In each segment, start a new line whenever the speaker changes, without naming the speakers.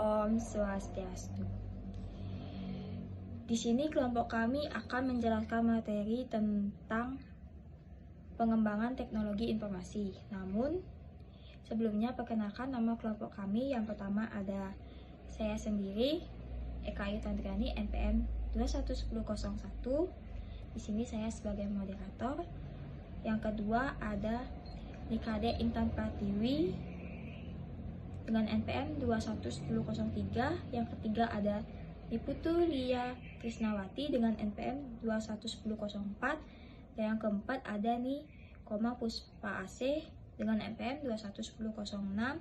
Om Swastiastu. Di sini kelompok kami akan menjelaskan materi tentang pengembangan teknologi informasi. Namun, sebelumnya perkenalkan nama kelompok kami. Yang pertama ada saya sendiri, Eka Ayu Tandrani, NPM 211001. Di sini saya sebagai moderator. Yang kedua ada Nikade Intan Pratiwi dengan NPM 211003. Yang ketiga ada Niputu Lia Krisnawati dengan NPM 211004. Dan yang keempat ada nih Koma Puspa AC dengan NPM 211006.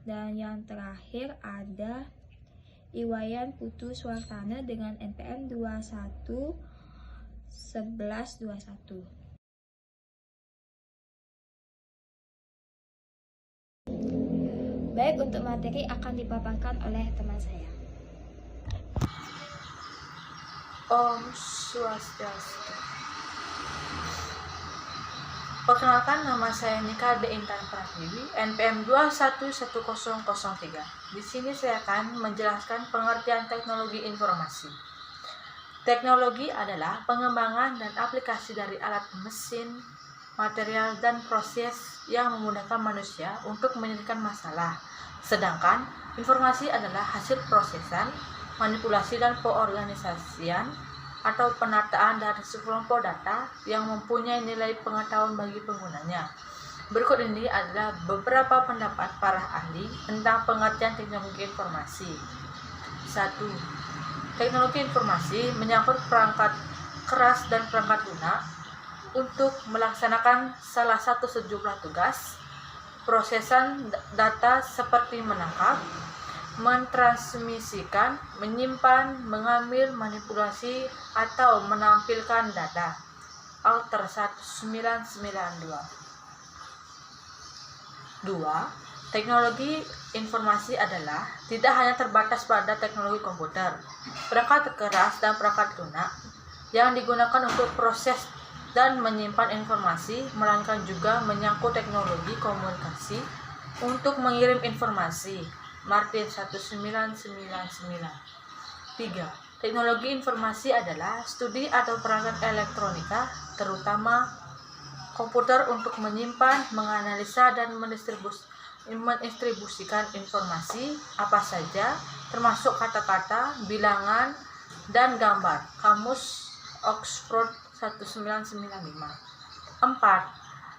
Dan yang terakhir ada Iwayan Putu Swartana dengan NPM 211121. Baik, untuk materi akan dipaparkan oleh teman saya.
Om Swastiastu. Perkenalkan, nama saya Nikade Intan Pratiwi, NPM 211003. Di sini saya akan menjelaskan pengertian teknologi informasi. Teknologi adalah pengembangan dan aplikasi dari alat mesin, material, dan proses yang memudahkan manusia untuk menyelesaikan masalah. Sedangkan informasi adalah hasil prosesan, manipulasi, dan pengorganisasian atau penataan dari sekelompok data yang mempunyai nilai pengetahuan bagi penggunanya. Berikut ini adalah beberapa pendapat para ahli tentang pengertian teknologi informasi. 1. Teknologi informasi menyangkut perangkat keras dan perangkat lunak untuk melaksanakan salah satu sejumlah tugas. Prosesan data seperti menangkap, mentransmisikan, menyimpan, mengambil, manipulasi, atau menampilkan data. Alter 1992. 2. Teknologi informasi adalah tidak hanya terbatas pada teknologi komputer, perangkat keras, dan perangkat lunak yang digunakan untuk proses dan menyimpan informasi, melainkan juga menyangkut teknologi komunikasi untuk mengirim informasi. Martin 1999. 3. Teknologi informasi adalah studi atau perangkat elektronika, terutama komputer, untuk menyimpan, menganalisa, dan mendistribusikan informasi apa saja, termasuk kata-kata, bilangan, dan gambar. Kamus Oxford 1995. 4.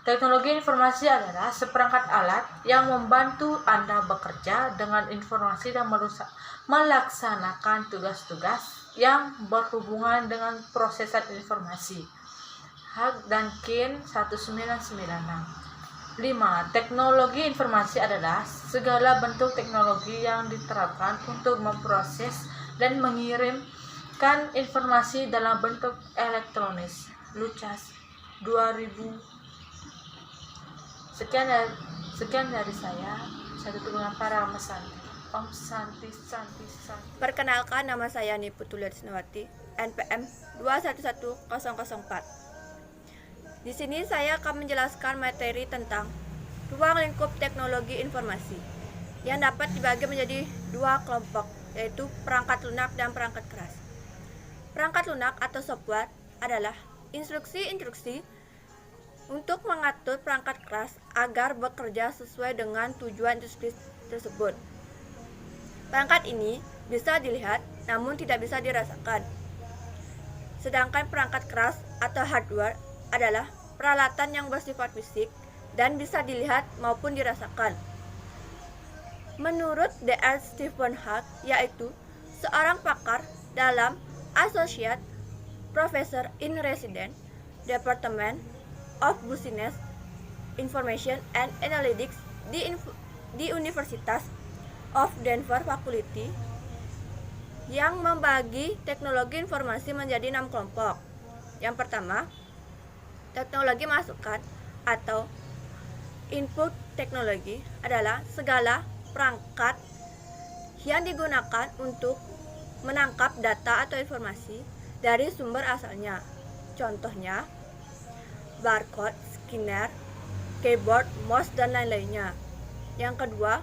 Teknologi informasi adalah seperangkat alat yang membantu Anda bekerja dengan informasi dan melaksanakan tugas-tugas yang berhubungan dengan prosesan informasi. Hag dan Kin 1996. 5. Teknologi informasi adalah segala bentuk teknologi yang diterapkan untuk memproses dan mengirimkan informasi dalam bentuk elektronis. Lucas 2000. Sekian dari saya dengan para mesanti. Om Santi.
Perkenalkan, nama saya Niputu Lia Krisnawati, NPM 211004. Di sini saya akan menjelaskan materi tentang ruang lingkup teknologi informasi yang dapat dibagi menjadi dua kelompok, yaitu perangkat lunak dan perangkat keras. Perangkat lunak atau software adalah instruksi-instruksi untuk mengatur perangkat keras agar bekerja sesuai dengan tujuan instruksi tersebut. Perangkat ini bisa dilihat namun tidak bisa dirasakan. Sedangkan perangkat keras atau hardware adalah peralatan yang bersifat fisik dan bisa dilihat maupun dirasakan. Menurut Dr. Stephen Hawking, yaitu seorang pakar dalam Associate Professor in Residence Department of Business Information and Analytics di Universitas of Denver Faculty, yang membagi teknologi informasi menjadi 6 kelompok. Yang pertama, teknologi masukan atau input teknologi adalah segala perangkat yang digunakan untuk menangkap data atau informasi dari sumber asalnya. Contohnya, barcode, scanner, keyboard, mouse, dan lain-lainnya. Yang kedua,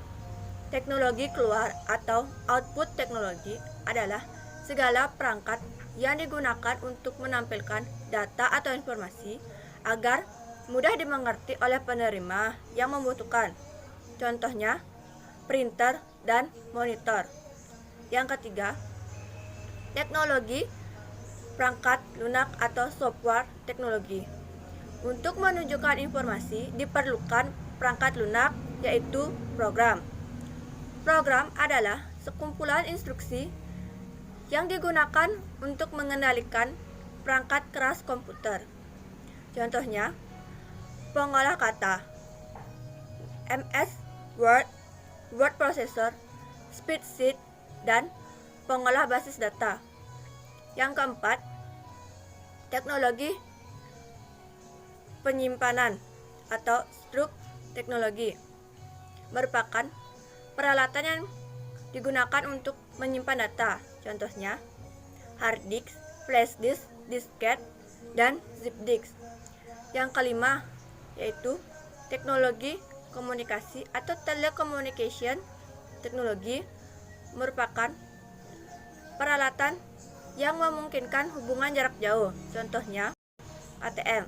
Teknologi keluar atau output teknologi adalah segala perangkat yang digunakan untuk menampilkan data atau informasi agar mudah dimengerti oleh penerima yang membutuhkan. Contohnya, printer dan monitor. Yang ketiga, teknologi perangkat lunak atau software teknologi. Untuk menunjukkan informasi diperlukan perangkat lunak, yaitu program. Program adalah sekumpulan instruksi yang digunakan untuk mengendalikan perangkat keras komputer. Contohnya, pengolah kata, MS Word, word processor, spreadsheet, dan pengolah basis data. Yang keempat, teknologi penyimpanan atau storage teknologi merupakan peralatan yang digunakan untuk menyimpan data. Contohnya, hard disk, flash disk, disket, dan zip disk. Yang kelima, yaitu teknologi komunikasi atau telecommunication teknologi merupakan peralatan yang memungkinkan hubungan jarak jauh. Contohnya, ATM.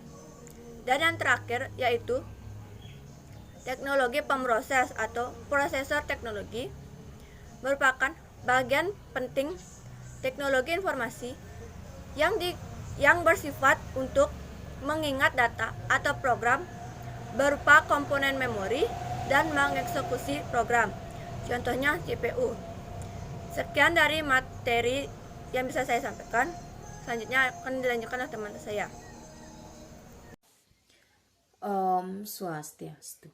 Dan yang terakhir, yaitu teknologi pemroses atau prosesor teknologi merupakan bagian penting teknologi informasi yang bersifat untuk mengingat data atau program berupa komponen memori dan mengeksekusi program. Contohnya CPU. Sekian dari materi yang bisa saya sampaikan. Selanjutnya akan dilanjutkan oleh teman saya.
Om Swastiastu.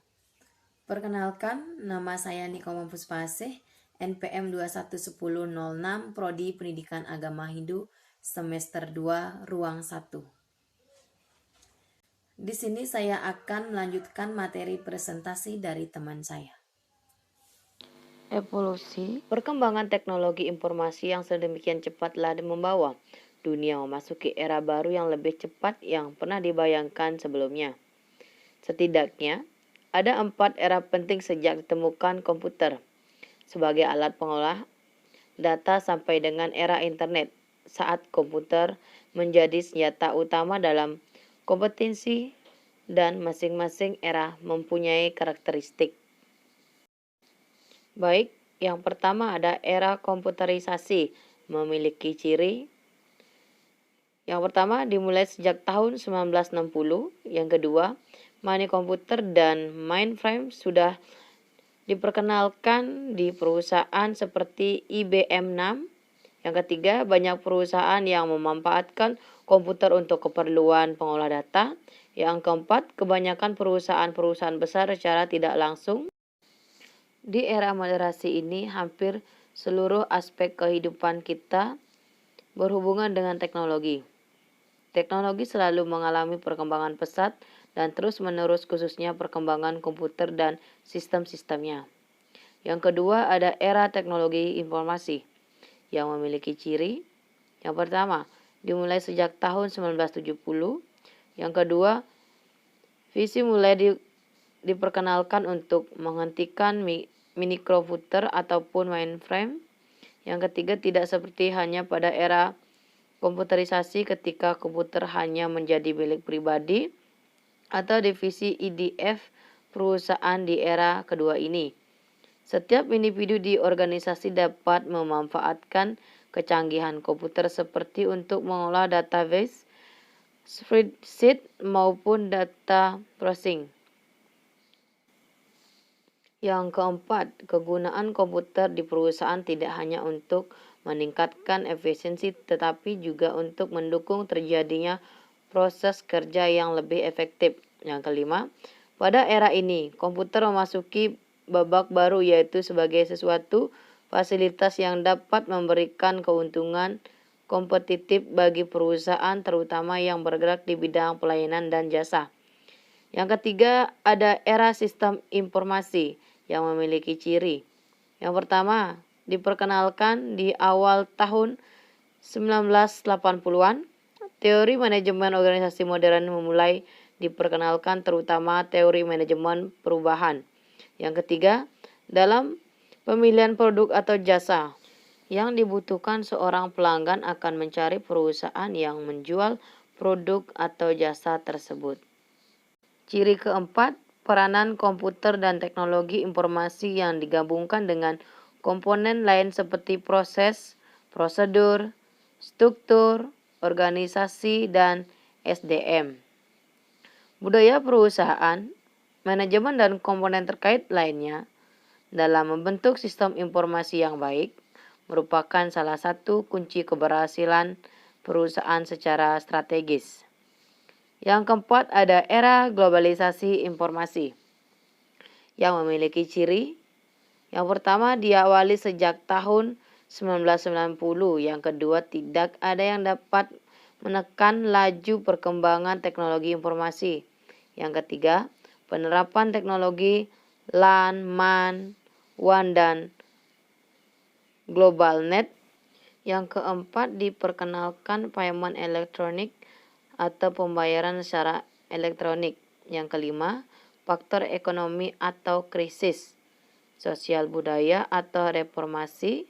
Perkenalkan, nama saya Nikoma Puspasih, NPM 211006, Prodi Pendidikan Agama Hindu, semester 2, ruang 1. Di sini saya akan melanjutkan materi presentasi dari teman saya.
Evolusi, perkembangan teknologi informasi yang sedemikian cepat telah membawa dunia memasuki era baru yang lebih cepat yang pernah dibayangkan sebelumnya. Setidaknya, ada 4 era penting sejak ditemukan komputer sebagai alat pengolah data sampai dengan era internet, saat komputer menjadi senjata utama dalam kompetisi dan masing-masing era mempunyai karakteristik. Baik, yang pertama ada era komputerisasi memiliki ciri. Yang pertama dimulai sejak tahun 1960, yang kedua money komputer dan mainframe sudah diperkenalkan di perusahaan seperti IBM 6. Yang ketiga, banyak perusahaan yang memanfaatkan komputer untuk keperluan pengolah data. Yang keempat, kebanyakan perusahaan-perusahaan besar secara tidak langsung. Di era moderasi ini, hampir seluruh aspek kehidupan kita berhubungan dengan teknologi. Teknologi selalu mengalami perkembangan pesat dan terus-menerus, khususnya perkembangan komputer dan sistem-sistemnya. Yang kedua, ada era teknologi informasi yang memiliki ciri. Yang pertama, dimulai sejak tahun 1970. Yang kedua, visi mulai diperkenalkan untuk menghentikan minikomputer ataupun mainframe. Yang ketiga, tidak seperti hanya pada era komputerisasi ketika komputer hanya menjadi milik pribadi atau divisi IDF perusahaan. Di era kedua ini, setiap individu di organisasi dapat memanfaatkan kecanggihan komputer seperti untuk mengolah database, spreadsheet, maupun data processing. Yang keempat, kegunaan komputer di perusahaan tidak hanya untuk meningkatkan efisiensi tetapi juga untuk mendukung terjadinya proses kerja yang lebih efektif. Yang kelima, pada era ini komputer memasuki babak baru, yaitu sebagai sesuatu fasilitas yang dapat memberikan keuntungan kompetitif bagi perusahaan, terutama yang bergerak di bidang pelayanan dan jasa. Yang ketiga, ada era sistem informasi yang memiliki ciri. Yang pertama, diperkenalkan di awal tahun 1980-an. Teori manajemen organisasi modern memulai diperkenalkan, terutama teori manajemen perubahan. Yang ketiga, dalam Pemilihan produk atau jasa. Yang dibutuhkan seorang pelanggan akan mencari perusahaan yang menjual produk atau jasa tersebut. Ciri keempat, peranan komputer dan teknologi informasi yang digabungkan dengan komponen lain seperti proses, prosedur, struktur, organisasi, dan SDM. Budaya perusahaan, manajemen dan komponen terkait lainnya dalam membentuk sistem informasi yang baik merupakan salah satu kunci keberhasilan perusahaan secara strategis. Yang keempat, ada era globalisasi informasi yang memiliki ciri. Yang pertama, diawali sejak tahun 1990. Yang kedua, tidak ada yang dapat menekan laju perkembangan teknologi informasi. Yang ketiga, penerapan teknologi LAN, MAN, WAN, dan Global Net. Yang keempat, diperkenalkan payment elektronik atau pembayaran secara elektronik. Yang kelima, faktor ekonomi atau krisis, sosial budaya atau reformasi,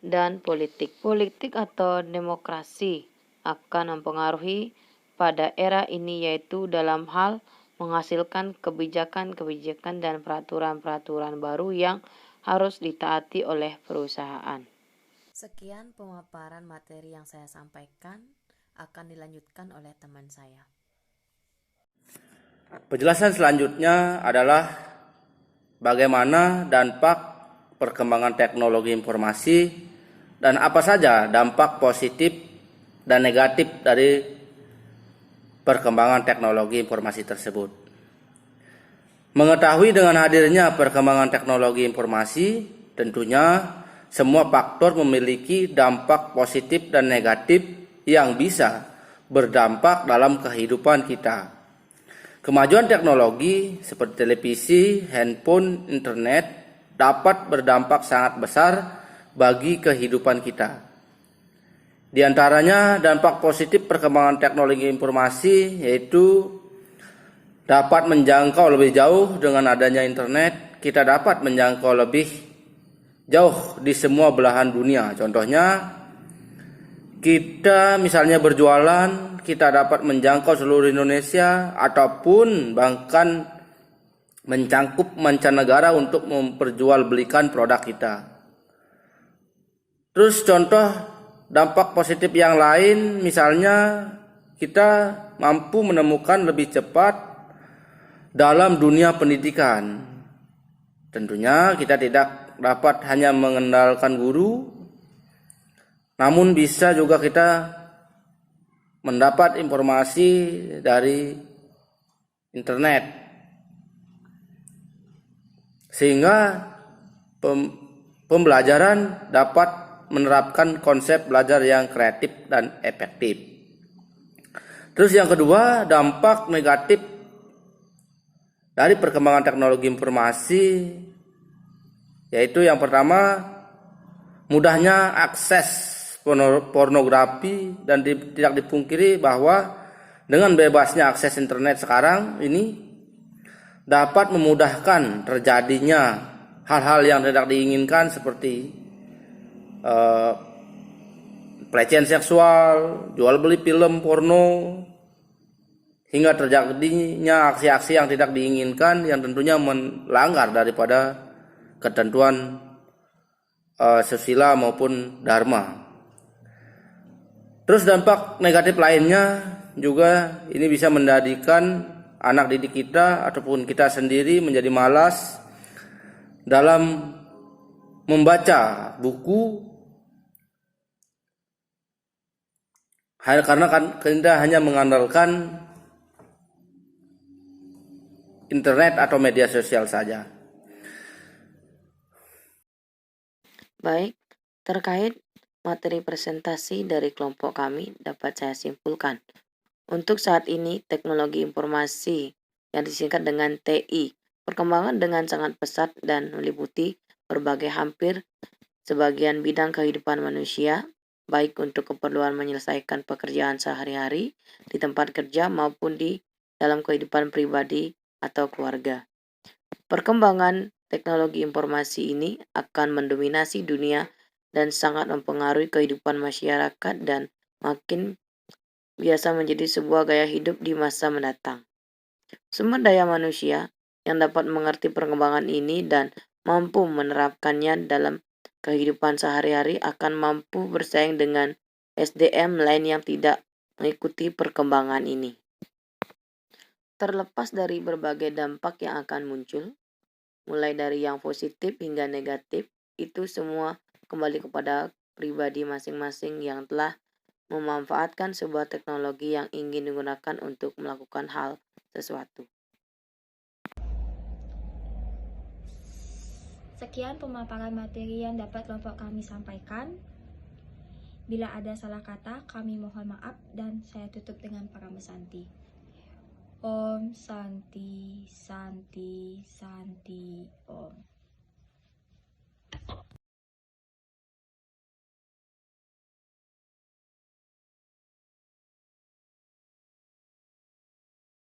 dan politik. Politik atau demokrasi akan mempengaruhi pada era ini, yaitu dalam hal menghasilkan kebijakan-kebijakan dan peraturan-peraturan baru yang harus ditaati oleh perusahaan.
Sekian pemaparan materi yang saya sampaikan, akan dilanjutkan oleh teman saya.
Penjelasan selanjutnya adalah bagaimana dampak perkembangan teknologi informasi dan apa saja dampak positif dan negatif dari perkembangan teknologi informasi tersebut. Mengetahui dengan hadirnya perkembangan teknologi informasi, tentunya semua faktor memiliki dampak positif dan negatif yang bisa berdampak dalam kehidupan kita. Kemajuan teknologi seperti televisi, handphone, internet dapat berdampak sangat besar bagi kehidupan kita. Di antaranya dampak positif perkembangan teknologi informasi yaitu dapat menjangkau lebih jauh. Dengan adanya internet, kita dapat menjangkau lebih jauh di semua belahan dunia. Contohnya, kita misalnya berjualan, kita dapat menjangkau seluruh Indonesia ataupun bahkan mencangkup mancanegara untuk memperjualbelikan produk kita. Terus contoh dampak positif yang lain, misalnya kita mampu menemukan lebih cepat dalam dunia pendidikan. Tentunya kita tidak dapat hanya mengandalkan guru, namun bisa juga kita mendapat informasi dari internet, sehingga pembelajaran dapat menerapkan konsep belajar yang kreatif dan efektif. Terus yang kedua, dampak negatif dari perkembangan teknologi informasi, yaitu yang pertama, mudahnya akses pornografi, dan tidak dipungkiri bahwa dengan bebasnya akses internet sekarang ini dapat memudahkan terjadinya hal-hal yang tidak diinginkan seperti pelecehan seksual, jual beli film porno, hingga terjadinya aksi-aksi yang tidak diinginkan yang tentunya melanggar daripada ketentuan susila maupun dharma. Terus dampak negatif lainnya juga ini bisa menjadikan anak didik kita ataupun kita sendiri menjadi malas dalam membaca buku, karena kita hanya mengandalkan internet atau media sosial saja.
Baik, terkait materi presentasi dari kelompok kami dapat saya simpulkan. Untuk saat ini, teknologi informasi yang disingkat dengan TI perkembangan dengan sangat pesat dan meliputi berbagai hampir sebagian bidang kehidupan manusia, baik untuk keperluan menyelesaikan pekerjaan sehari-hari di tempat kerja maupun di dalam kehidupan pribadi atau keluarga. Perkembangan teknologi informasi ini akan mendominasi dunia dan sangat mempengaruhi kehidupan masyarakat dan makin biasa menjadi sebuah gaya hidup di masa mendatang. Sumber daya manusia yang dapat mengerti perkembangan ini dan mampu menerapkannya dalam kehidupan sehari-hari akan mampu bersaing dengan SDM lain yang tidak mengikuti perkembangan ini. Terlepas dari berbagai dampak yang akan muncul, mulai dari yang positif hingga negatif, itu semua kembali kepada pribadi masing-masing yang telah memanfaatkan sebuah teknologi yang ingin digunakan untuk melakukan hal sesuatu.
Sekian pemaparan materi yang dapat kelompok kami sampaikan. Bila ada salah kata, kami mohon maaf dan saya tutup dengan Parama Santi. Om Santi, Santi, Santi.